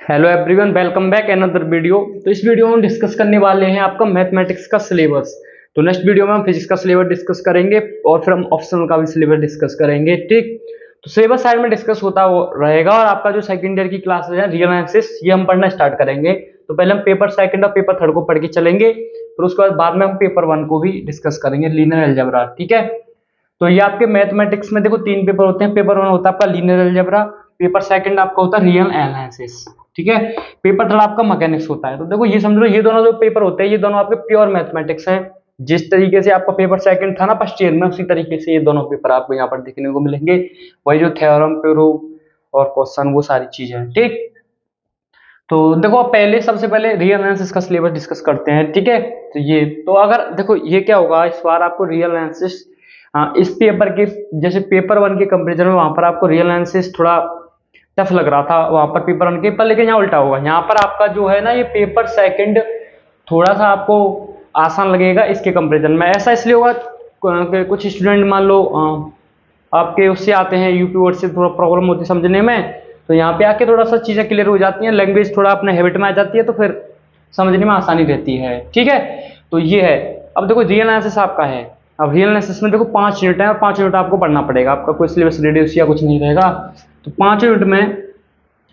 Hello everyone, welcome back another video. तो इस video में हम डिस्कस करने वाले हैं आपका मैथमेटिक्स का सिलेबस। तो नेक्स्ट वीडियो में हम फिजिक्स का सिलेबस डिस्कस करेंगे और फिर हम ऑप्शनल का भी सिलेबस डिस्कस करेंगे। ठीक, तो सिलेबस साइड में डिस्कस होता रहेगा और आपका जो सेकंड ईयर की क्लासेस है रियल एनालिसिस, ये हम पढ़ना स्टार्ट करेंगे। तो पहले हम पेपर सेकंड और पेपर थर्ड को पढ़ के चलेंगे, फिर उसके बाद में हम पेपर वन को भी डिस्कस करेंगे, लीनियर अलजेब्रा। ठीक है, तो ये आपके मैथमेटिक्स में देखो तीन पेपर होते हैं। पेपर वन होता है आपका लीनियर अलजेब्रा, पेपर सेकंड आपका होता है रियल एनालिसिस, ठीक है। पेपर थर्ड आपका मैकेनिक्स होता है। तो देखो ये समझ लो, ये दोनों जो पेपर होते हैं ये दोनों आपके प्योर मैथमेटिक्स हैं। जिस तरीके से आपका पेपर सेकंड था ना फर्स्ट ईयर में, उसी तरीके से ये दोनों पेपर आपको यहाँ पर देखने को मिलेंगे। वही जो थ्योरम, प्रूफ और क्वेश्चन, वो सारी चीजें हैं। ठीक, तो देखो पहले सबसे पहले रियल एनालिसिस का सिलेबस डिस्कस करते हैं। ठीक है, तो ये तो अगर देखो ये क्या होगा, इस बार आपको रियल एनालिसिस इस पेपर के जैसे पेपर वन के कंपेरिजन में वहां पर आपको रियल एनालिसिस थोड़ा टफ लग रहा था वहां पर पेपर वन के पर, लेकिन यहाँ उल्टा होगा। यहाँ पर आपका जो है ना ये पेपर सेकंड थोड़ा सा आपको आसान लगेगा इसके कंपेरिजन में। ऐसा इसलिए होगा कि कुछ स्टूडेंट मान लो आपके उससे आते हैं यूपी बोर्ड से, थोड़ा प्रॉब्लम होती है समझने में, तो यहाँ पे आके थोड़ा सा चीजें क्लियर हो जाती हैं, लैंग्वेज थोड़ा अपने हैबिट में आ जाती है, तो फिर समझने में आसानी रहती है। ठीक है, तो ये है। अब देखो रियल एनालिसिस आपका है, अब रियल एनालिसिस में देखो 5 यूनिट है और 5 यूनिट आपको पढ़ना पड़ेगा। आपका कोई सिलेबस रिड्यूस या कुछ नहीं रहेगा। तो 5 यूनिट में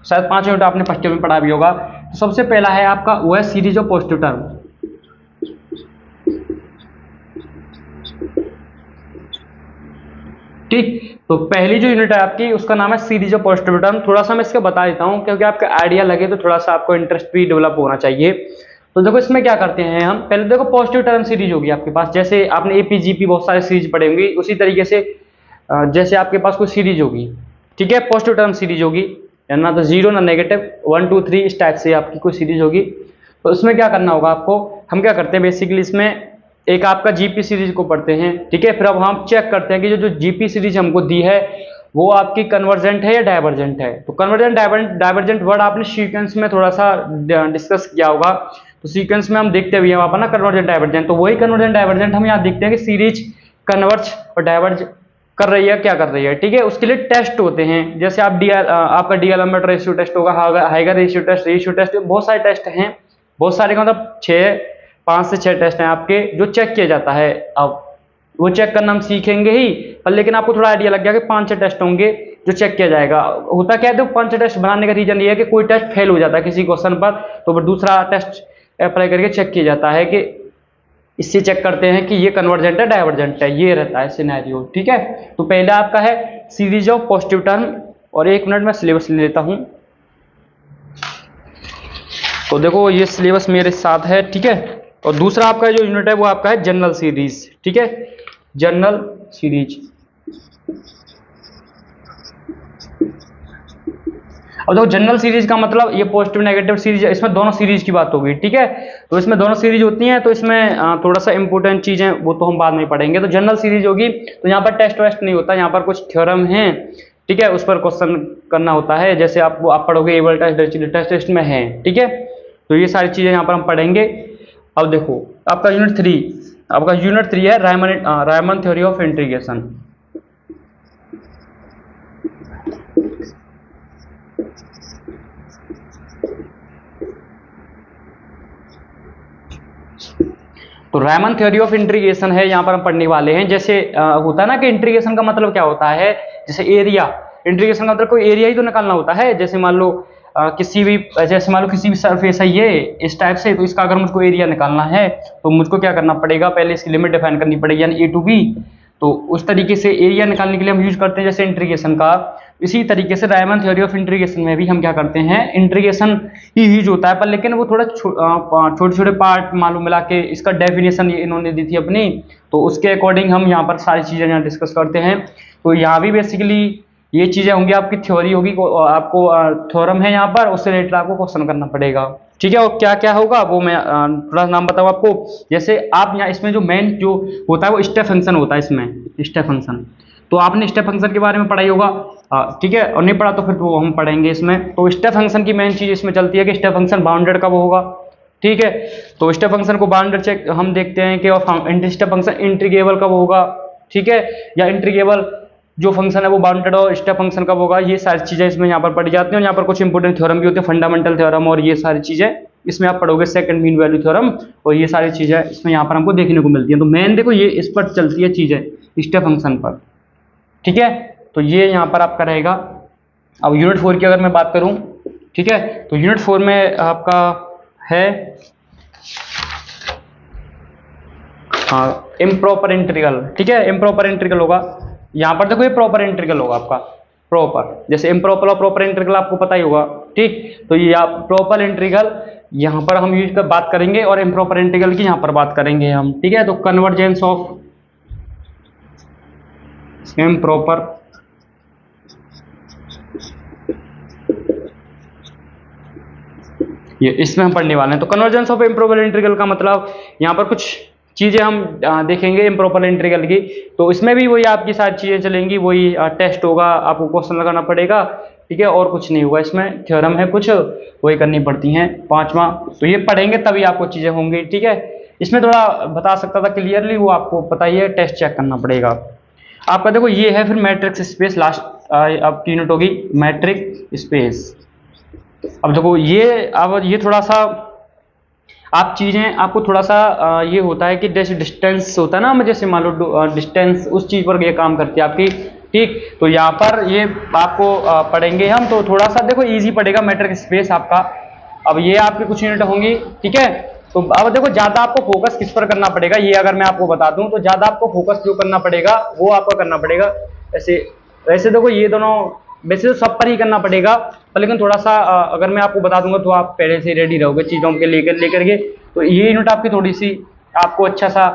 शायद 5 यूनिट आपने फर्स्ट ईयर में पढ़ा भी होगा। तो सबसे पहला है आपका वो है सीरीज ऑफ पॉजिटिव टर्म। ठीक, तो पहली जो यूनिट है आपकी उसका नाम है सीरीज ऑफ पॉजिटिव टर्म। थोड़ा सा मैं इसका बता देता हूँ क्योंकि आपका आइडिया लगे तो थोड़ा सा आपको इंटरेस्ट भी डेवलप होना चाहिए। तो देखो इसमें क्या करते हैं हम, पहले देखो पॉजिटिव टर्म सीरीज होगी आपके पास, जैसे आपने एपीजीपी बहुत सारे सीरीज पढ़े होंगे, उसी तरीके से जैसे आपके पास कोई सीरीज होगी, ठीक है, पॉजिटिव टर्म सीरीज होगी, ना तो जीरो ना नेगेटिव, 1 2 3 इस टाइप से आपकी कोई सीरीज होगी। तो उसमें क्या करना होगा आपको, हम क्या करते हैं बेसिकली इसमें एक आपका जीपी सीरीज को पढ़ते हैं। ठीक है, फिर अब हम चेक करते हैं कि जो जीपी सीरीज हमको दी है वो आपकी कन्वर्जेंट है या डाइवर्जेंट है। तो कन्वर्जेंट डाइवर्जेंट वर्ड आपने सीक्वेंस में थोड़ा सा डिस्कस किया होगा। तो सीक्वेंस में हम देखते हुए वहां पर ना कन्वर्जेंट डाइवर्जेंट, तो वही कन्वर्जेंट डाइवर्जेंट हम यहाँ देखते हैं कि सीरीज कन्वर्ज और डाइवर्ज कर रही है, क्या कर रही है। ठीक है, उसके लिए टेस्ट होते हैं, जैसे आप आपका डीएलएमएट रेशियो टेस्ट होगा, हाइगर रेशियो टेस्ट, बहुत सारे टेस्ट हैं, बहुत सारे मतलब 5 से 6 टेस्ट हैं आपके जो चेक किया जाता है। अब वो चेक करना हम सीखेंगे ही, पर लेकिन आपको थोड़ा आइडिया लग गया कि 5-6 टेस्ट होंगे जो चेक किया जाएगा। होता क्या है, तो 5-6 टेस्ट बनाने का रीजन ये है कि कोई टेस्ट फेल हो जाता है किसी क्वेश्चन पर, तो फिर दूसरा टेस्ट अप्लाई करके चेक किया जाता है कि इससे चेक करते हैं कि ये कन्वर्जेंट है डाइवर्जेंट है, ये रहता है सिनेरियो। ठीक है, तो पहला आपका है सीरीज ऑफ पॉजिटिव टर्म, और 1 मिनट में सिलेबस ले लेता हूं। तो देखो ये सिलेबस मेरे साथ है। ठीक है, और दूसरा आपका जो यूनिट है वो आपका है जनरल सीरीज। ठीक है, जनरल सीरीज। अब देखो जनरल सीरीज का मतलब ये पॉजिटिव नेगेटिव सीरीज है, इसमें दोनों सीरीज की बात होगी। ठीक है, तो इसमें दोनों सीरीज होती हैं, तो इसमें थोड़ा सा इंपॉर्टेंट चीजें वो तो हम बाद में पढ़ेंगे। तो जनरल सीरीज होगी तो यहाँ पर टेस्ट वेस्ट नहीं होता, यहाँ पर कुछ थ्योरम है, ठीक है, उस पर क्वेश्चन करना होता है, जैसे आप पढ़ोगे एबल टेस्ट टेस्ट में है। ठीक है, तो ये सारी चीजें यहाँ पर हम पढ़ेंगे। अब देखो आपका यूनिट 3, आपका यूनिट 3 है रायमन थ्योरी ऑफ इंटीग्रेशन। तो रायमन थ्योरी ऑफ इंटीग्रेशन है, यहाँ पर हम पढ़ने वाले हैं। जैसे होता है ना कि इंटीग्रेशन का मतलब क्या होता है, जैसे एरिया, इंटीग्रेशन का मतलब कोई एरिया ही तो निकालना होता है। जैसे मान लो किसी भी सरफेस है ये इस टाइप से, तो इसका अगर मुझको एरिया निकालना है तो मुझको क्या करना पड़ेगा, पहले इसकी लिमिट डिफाइन करनी पड़ेगी, यानी ए टू बी। तो उस तरीके से एरिया निकालने के लिए हम यूज करते हैं जैसे इंटीग्रेशन का। इसी तरीके से रायमन थ्योरी ऑफ इंटीग्रेशन में भी हम क्या करते हैं, इंटीग्रेशन ही यूज होता है, पर लेकिन वो थोड़ा छोटे छोटे पार्ट मालूम मिला के इसका डेफिनेशन इन्होंने दी थी अपनी, तो उसके अकॉर्डिंग हम यहाँ पर सारी चीजें यहाँ डिस्कस करते हैं। तो यहाँ भी बेसिकली ये चीजें होंगी, आपकी थ्योरी होगी, आपको थ्योरम है यहाँ पर, उससे रिलेटेड आपको क्वेश्चन करना पड़ेगा। ठीक है, और क्या क्या होगा वो मैं थोड़ा नाम बताऊँ आपको। जैसे आप यहाँ इसमें जो मेन जो होता है वो स्टेप फंक्शन होता है, इसमें स्टेप फंक्शन, तो आपने स्टेप फंक्शन के बारे में पढ़ाई होगा। ठीक है, और नहीं पढ़ा तो फिर तो हम पढ़ेंगे इसमें। तो स्टेप फंक्शन की मेन चीज इसमें चलती है कि स्टेप फंक्शन बाउंडेड कब होगा। ठीक है, तो स्टेप फंक्शन को बाउंडेड चेक हम देखते हैं कि स्टेप फंक्शन इंटीग्रेबल कब होगा, ठीक है, या इंटीग्रेबल जो फंक्शन है वो बाउंडेड और स्टेप फंक्शन कब होगा, ये सारी चीज़ें इसमें यहाँ पर पढ़ी जाती हैं। और यहाँ पर कुछ इंपॉर्टेंट थ्योरम भी होते हैं, फंडामेंटल थ्योरम, और ये सारी चीज़ें इसमें आप पढ़ोगे, सेकंड मीन वैल्यू थ्योरम, और ये सारी चीज़ें इसमें यहाँ पर हमको देखने को मिलती हैं। तो मेन देखो ये इस पर चलती है चीज़ें, स्टेप फंक्शन पर, ठीक है। तो ये यहाँ पर आपका रहेगा। अब यूनिट 4 की अगर मैं बात करूँ, ठीक है, तो यूनिट 4 में आपका है इम्प्रॉपर इंटीग्रल, ठीक है। इम्प्रॉपर इंटीग्रल होगा यहाँ पर, देखो ये प्रॉपर इंटीग्रल होगा आपका, प्रॉपर, जैसे इम्प्रॉपर और प्रॉपर इंटीग्रल आपको पता ही होगा, ठीक। तो ये आप प्रॉपर इंटीग्रल यहाँ पर हम यूज कर बात करेंगे, और इम्प्रॉपर इंटीग्रल की यहाँ पर बात करेंगे हम, ठीक है। तो कन्वर्जेंस ऑफ इम्प्रॉपर ये इसमें हम पढ़ने वाले हैं। तो कन्वर्जेंस ऑफ इम्प्रॉपर इंटीग्रल का मतलब यहाँ पर कुछ चीज़ें हम देखेंगे इम्प्रॉपर इंटीग्रल की। तो इसमें भी वही आपकी सारी चीज़ें चलेंगी, वही टेस्ट होगा, आपको क्वेश्चन लगाना पड़ेगा, ठीक है, और कुछ नहीं होगा। इसमें थ्योरम है कुछ, वही करनी पड़ती हैं, 5वां। तो ये पढ़ेंगे तभी आपको चीज़ें होंगी, ठीक है। इसमें थोड़ा बता सकता था क्लियरली, वो आपको पता ही है, टेस्ट चेक करना पड़ेगा आपका। देखो ये है फिर मैट्रिक्स स्पेस, लास्ट आपकी यूनिट होगी मैट्रिक्स स्पेस। अब देखो ये, अब ये थोड़ा सा आप चीज़ें, आपको थोड़ा सा ये होता है कि जैसे डिस्टेंस होता है ना, जैसे मान लो डिस्टेंस, उस चीज़ पर ये काम करती है आपकी, ठीक। तो यहाँ पर ये आपको पढ़ेंगे हम, तो थोड़ा सा देखो इजी पड़ेगा मैट्रिक्स स्पेस आपका। अब ये आपकी कुछ यूनिट होंगी, ठीक है। तो अब देखो ज़्यादा आपको फोकस किस पर करना पड़ेगा, ये अगर मैं आपको बता दूं, तो ज़्यादा आपको फोकस जो करना पड़ेगा वो आपको करना पड़ेगा ऐसे। वैसे देखो ये दोनों वैसे तो सब पर ही करना पड़ेगा, पर लेकिन थोड़ा सा अगर मैं आपको बता दूंगा तो आप पहले से रेडी रहोगे चीज़ों के लेकर के। तो ये यूनिट आपकी थोड़ी सी आपको अच्छा सा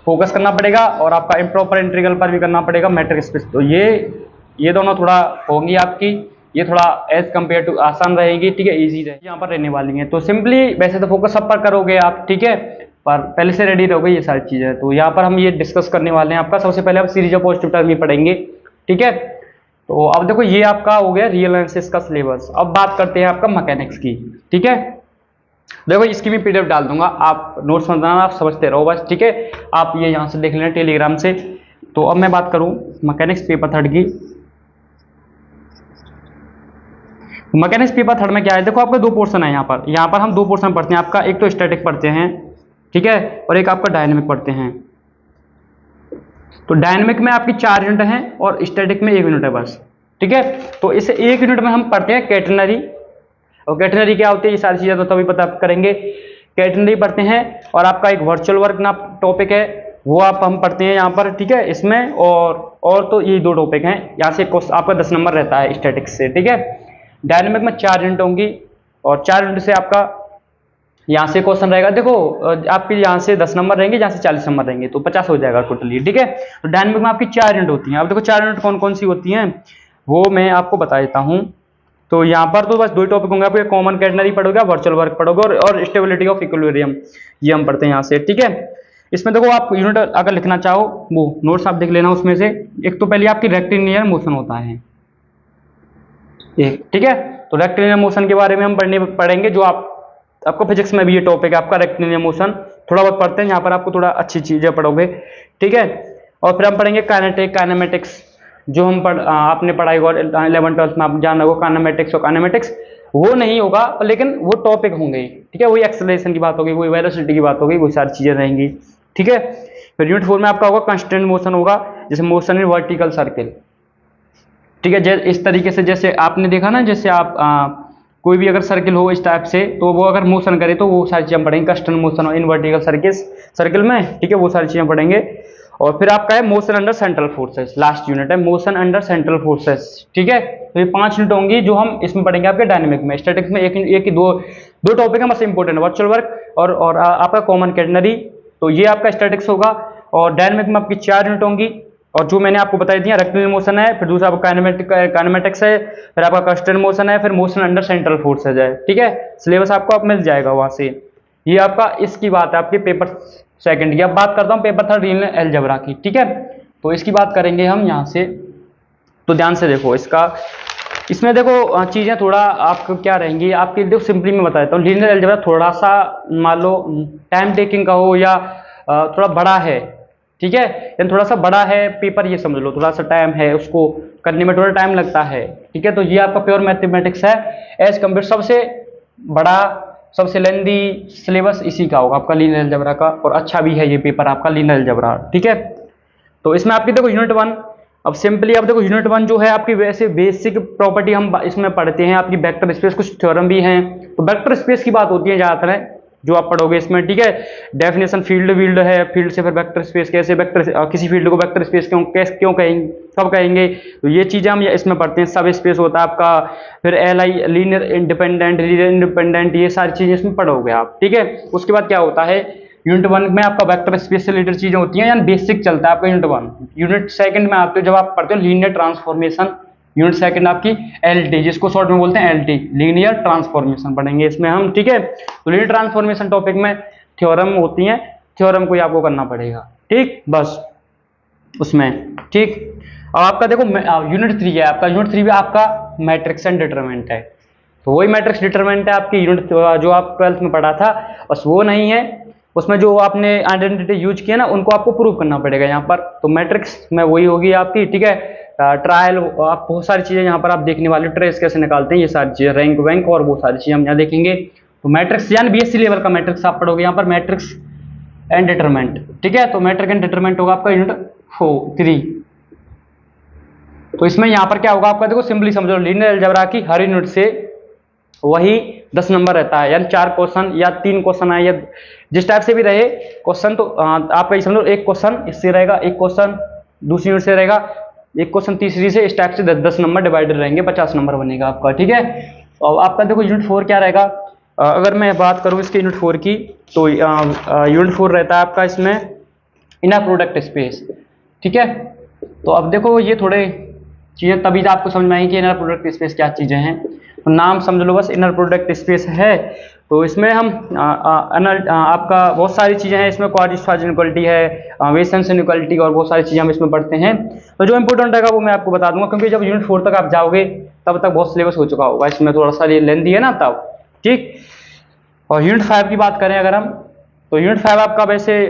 फोकस करना पड़ेगा, और आपका इम्प्रॉपर इंटीग्रल पर भी करना पड़ेगा, मैट्रिक्स स्पेस। तो ये दोनों थोड़ा होंगी आपकी, ये थोड़ा एज कम्पेयर टू आसान रहेगी, ठीक है, ईजी रहेगी, यहाँ पर रहने वाली हैं। तो सिंपली वैसे तो फोकस सब पर करोगे आप, ठीक है, पर पहले से रेडी रहोगे ये सारी चीज़ें। तो यहाँ पर हम ये डिस्कस करने वाले हैं आपका। सबसे पहले आप सीरीज ऑफ पॉजिटिव टर्म ही पढ़ेंगे, ठीक है। तो अब देखो ये आपका हो गया रियल एनालिसिस का सिलेबस। अब बात करते हैं आपका मैकेनिक्स की, ठीक है। देखो इसकी भी पीडीएफ डाल दूंगा, आप नोट्स में बनाना, आप समझते रहो बस, ठीक है। आप ये यहाँ से देख लेना टेलीग्राम से। तो अब मैं बात करूँ मैकेनिक्स पेपर 3 की। मैकेनिक्स पेपर 3 में क्या है, देखो आपके 2 पोर्शन है यहाँ पर हम 2 पोर्शन पढ़ते हैं आपका। एक तो स्टैटिक पढ़ते हैं, ठीक है, और एक आपका डायनेमिक पढ़ते हैं। तो डायनेमिक में आपकी 4 यूनिट हैं और स्टैटिक में 1 यूनिट है बस, ठीक है। तो इसे 1 यूनिट में हम पढ़ते हैं कैटेनरी। और कैटेनरी क्या होती है, ये सारी चीज़ें तो तभी पता करेंगे। कैटेनरी पढ़ते हैं, और आपका एक वर्चुअल वर्क ना टॉपिक है, वो हम पढ़ते हैं यहाँ पर, ठीक है, इसमें। और तो ये 2 टॉपिक हैं, यहाँ से आपका 10 नंबर रहता है स्टैटिक्स से, ठीक है। डायनेमिक में 4 यूनिट होंगी, और 4 यूनिट से आपका यहाँ से क्वेश्चन रहेगा। देखो आपके यहाँ से 10 नंबर रहेंगे, यहाँ से 40 नंबर रहेंगे, तो 50 हो जाएगा टोटली, ठीक है। तो डायनेमिक में आपकी 4 यूनिट होती हैं। अब देखो 4 यूनिट कौन कौन सी होती हैं वो मैं आपको बता देता हूँ। तो यहाँ पर तो बस 2 ही टॉपिक होंगे आपके, कॉमन कैटेनरी पढ़ोगे, वर्चुअल वर्क पढ़ोगे, और स्टेबिलिटी ऑफ इक्विलिब्रियम, ये हम पढ़ते हैं यहाँ से, ठीक है। इसमें देखो आप यूनिट अगर लिखना चाहो वो नोट्स आप देख लेना उसमें से। एक तो पहले आपकी रेक्टिलिनियर मोशन होता है एक, ठीक है। तो रेक्टिलिनियर मोशन के बारे में हम पढ़ेंगे, जो आपको फिजिक्स में भी ये टॉपिक है आपका रेक्टिलिनियर मोशन। थोड़ा बहुत पढ़ते हैं यहाँ पर, आपको थोड़ा अच्छी चीजें पढ़ोगे, ठीक है। और फिर हम पढ़ेंगे काइनेटिक, काइनेमेटिक्स, जो हम आपने पढ़ाई होगा 11th-12th में, आप जान रहे हो काइनेमेटिक्स और काइनेमेटिक्स। वो नहीं होगा लेकिन वो टॉपिक होंगे, ठीक है। वही एक्सेलरेशन की बात होगी, वही वेलोसिटी की बात होगी, वही सारी चीजें रहेंगी, ठीक है। फिर यूनिट 4 में आपका होगा कांस्टेंट मोशन होगा, जैसे मोशन इन वर्टिकल सर्किल, ठीक है। इस तरीके से जैसे आपने देखा ना, जैसे आप कोई भी अगर सर्किल हो इस टाइप से, तो वो अगर मोशन करे तो वो सारी चीजें पढ़ेंगे, constant motion in vertical circle में, ठीक है, वो सारी चीजें पढ़ेंगे। और फिर आपका है motion under central forces, last unit है मोशन अंडर सेंट्रल फोर्सेस, ठीक है। तो ये 5 यूनिट होंगी जो हम इसमें पढ़ेंगे आपके डायनेमिक में। स्टैटिक्स में एक ही दो टॉपिक है बस इंपॉर्टेंट, वर्चुअल वर्क और आपका कॉमन कैटेनरी। तो ये आपका स्टैटिक्स होगा। और डायनेमिक में आपकी 4 यूनिट होंगी, और जो मैंने आपको बताई थी, रेक्टिलिनियर मोशन है, फिर दूसरा आपका काइनेमेटिक्स है, फिर आपका कांस्टेंट मोशन है, फिर मोशन अंडर सेंट्रल फोर्सेस है, ठीक है। सिलेबस आपको आप मिल जाएगा वहां से। ये आपका इसकी बात है आपके पेपर 2 की। अब बात करता हूँ पेपर 3 रीजनल अलजेब्रा की, ठीक है। तो इसकी बात करेंगे हम यहाँ से। तो ध्यान से देखो इसमें देखो चीजें थोड़ा आपको क्या रहेंगी आपके, देखो सिंपली मैं बता देता हूँ। लीनियर अलजेब्रा थोड़ा सा मान लो टाइम टेकिंग का हो, या थोड़ा बड़ा है, ठीक है, यानी थोड़ा सा बड़ा है पेपर, ये समझ लो, थोड़ा सा टाइम है उसको करने में, थोड़ा टाइम लगता है। ठीक है, तो ये आपका प्योर मैथमेटिक्स है। एज कम्पेयर सबसे बड़ा, सबसे लेंदी सिलेबस इसी का होगा आपका, लीनियर अलजेब्रा का, और अच्छा भी है ये पेपर आपका लीनियर अलजेब्रा। ठीक है, तो इसमें आपकी देखो यूनिट 1, अब सिंपली आप देखो यूनिट 1 जो है आपकी वैसे बेसिक प्रॉपर्टी हम इसमें पढ़ते हैं, आपकी वेक्टर स्पेस, कुछ थ्योरम भी हैं, तो वेक्टर स्पेस की बात होती है ज्यादातर जो आप पढ़ोगे इसमें। ठीक है, डेफिनेशन फील्ड वील्ड है, फील्ड से फिर वेक्टर स्पेस, कैसे वेक्टर किसी फील्ड को वेक्टर स्पेस क्यों कहेंगे, कब कहेंगे, तो ये चीजें हम इसमें पढ़ते हैं। सब स्पेस होता है आपका, फिर LI लीनियर इंडिपेंडेंट, ये सारी चीजें इसमें पढ़ोगे आप। ठीक है, उसके बाद क्या होता है, यूनिट 1 में आपका वेक्टर स्पेस से रिलेटेड चीजें होती हैं, यानी बेसिक चलता है आपका यूनिट 1। यूनिट 2 में आते हो जब आप पढ़ते हो लीनियर ट्रांसफॉर्मेशन, यूनिट 2 आपकी LT, जिसको शॉर्ट में बोलते हैं LT, लीनियर ट्रांसफॉर्मेशन पढ़ेंगे इसमें हम। ठीक है, तो लीनियर ट्रांसफॉर्मेशन टॉपिक में थ्योरम होती हैं, थ्योरम को आपको करना पड़ेगा। ठीक, बस उसमें। ठीक, अब आपका देखो यूनिट 3 है आपका, यूनिट 3 में आपका मैट्रिक्स एंड डिटरमिनेंट है, तो वही मैट्रिक्स डिटरमिनेंट है आपकी यूनिट जो आप 12th में पढ़ा था, बस वो नहीं है, उसमें जो आपने आइडेंटिटी यूज किया ना उनको आपको प्रूव करना पड़ेगा यहाँ पर। तो मैट्रिक्स में वही होगी आपकी। ठीक है, ट्रायल, आप बहुत सारी चीजें यहाँ पर आप देखने वाले, ट्रेस कैसे निकालते हैं, ये सारी चीजें, रैंक वैंक और वो सारी चीजें हम यहाँ देखेंगे। तो मैट्रिक्स यानी BSc लेवल का मैट्रिक्स आप पढ़ोगे यहाँ पर, मैट्रिक्स एंड डिटरमिनेंट। ठीक है, तो मैट्रिक्स एंड डिटरमिनेंट होगा आपका यूनिट 3। तो इसमें यहाँ पर क्या होगा आपका, देखो सिंपली समझो, लीनियर अलजेब्रा की हर यूनिट से वही 10 नंबर रहता है, यानी 4 क्वेश्चन या 3 क्वेश्चन है, या जिस टाइप से भी रहे क्वेश्चन, तो आप ये समझो एक क्वेश्चन इससे रहेगा, एक क्वेश्चन दूसरी यूनिट से रहेगा, एक क्वेश्चन तीसरी से, इस टाइप से 10 नंबर डिवाइडेड रहेंगे, 50 नंबर बनेगा आपका। ठीक है, और आपका देखो यूनिट 4 क्या रहेगा, अगर मैं बात करूं इसके यूनिट 4 की, तो यूनिट 4 रहता है आपका इसमें इनर प्रोडक्ट स्पेस। ठीक है, तो अब देखो ये थोड़े चीजें तभी आपको समझ में आएंगी कि इनर प्रोडक्ट स्पेस क्या चीजें हैं, तो नाम समझ लो बस, इनर प्रोडक्ट स्पेस है। तो इसमें हम आपका बहुत सारी चीजें हैं इसमें, क्वाड्रेटिक इनइक्वालिटी है, वेसेंस इनइक्वालिटी, और बहुत सारी चीजें हम इसमें पढ़ते हैं। तो जो इंपॉर्टेंट रहेगा वो मैं आपको बता दूंगा, क्योंकि जब यूनिट 4 तक आप जाओगे तब तक बहुत सिलेबस हो चुका होगा, इसमें थोड़ा सा लेंथी है ना तब। ठीक, और यूनिट 5 की बात करें अगर हम, तो यूनिट 5 आपका वैसे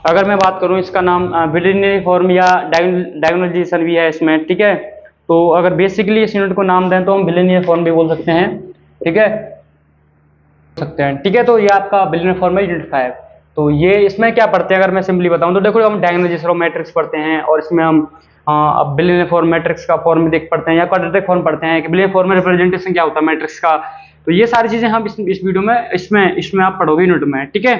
अगर मैं बात करूं, इसका नाम बिलिनियरी फॉर्म या डायगोनलाइजेशन भी है इसमें। ठीक है, तो अगर बेसिकली इस यूनिट को नाम दें तो हम बिलिनियर फॉर्म भी बोल सकते हैं। ठीक है, ठीक है, तो ये आपका बिलिनियर फॉर्म है यूनिट 5। तो ये इसमें क्या पढ़ते हैं अगर मैं सिंपली बताऊं, तो देखो हम डायगोनलाइजेशन ऑफ मैट्रिक्स पढ़ते हैं, और इसमें हम अब बिलिनियर फॉर्म मैट्रिक्स का फॉर्म देख पढ़ते हैं, या क्वाड्रेटिक फॉर्म पढ़ते हैं कि बिलिनियर फॉर्म में रिप्रेजेंटेशन क्या होता है मैट्रिक्स का। तो ये सारी चीजें हम इस वीडियो में इसमें आप पढ़ोगे यूनिट में। ठीक है,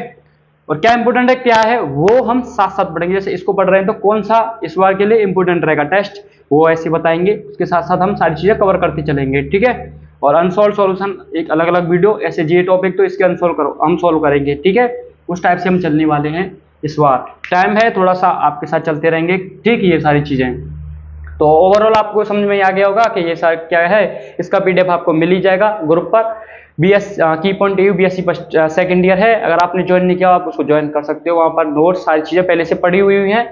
और क्या इंपोर्टेंट है क्या है वो हम साथ साथ पढ़ेंगे, जैसे इसको पढ़ रहे हैं तो कौन सा इस बार के लिए इंपोर्टेंट रहेगा टेस्ट, वो ऐसे बताएंगे, उसके साथ साथ हम सारी चीजें कवर करते चलेंगे। ठीक है, और अनसॉल्व सॉल्यूशन एक अलग अलग वीडियो, ऐसे जे टॉपिक तो इसके हम सॉल्व करेंगे। ठीक है, उस टाइप से हम चलने वाले हैं इस बार, टाइम है थोड़ा सा, आपके साथ चलते रहेंगे। ठीक, ये सारी चीजें, तो ओवरऑल आपको समझ में आ गया होगा कि ये सारा क्या है, इसका PDF आपको मिल ही जाएगा ग्रुप पर। key.eu BSc सेकेंड ईयर है, अगर आपने ज्वाइन नहीं किया आप उसको ज्वाइन कर सकते हो, वहाँ पर नोट्स सारी चीजें पहले से पढ़ी हुई हैं,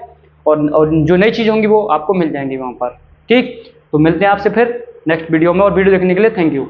और जो नई चीजें होंगी वो आपको मिल जाएंगी वहाँ पर। ठीक, तो मिलते हैं आपसे फिर नेक्स्ट वीडियो में, और वीडियो देखने के लिए थैंक यू।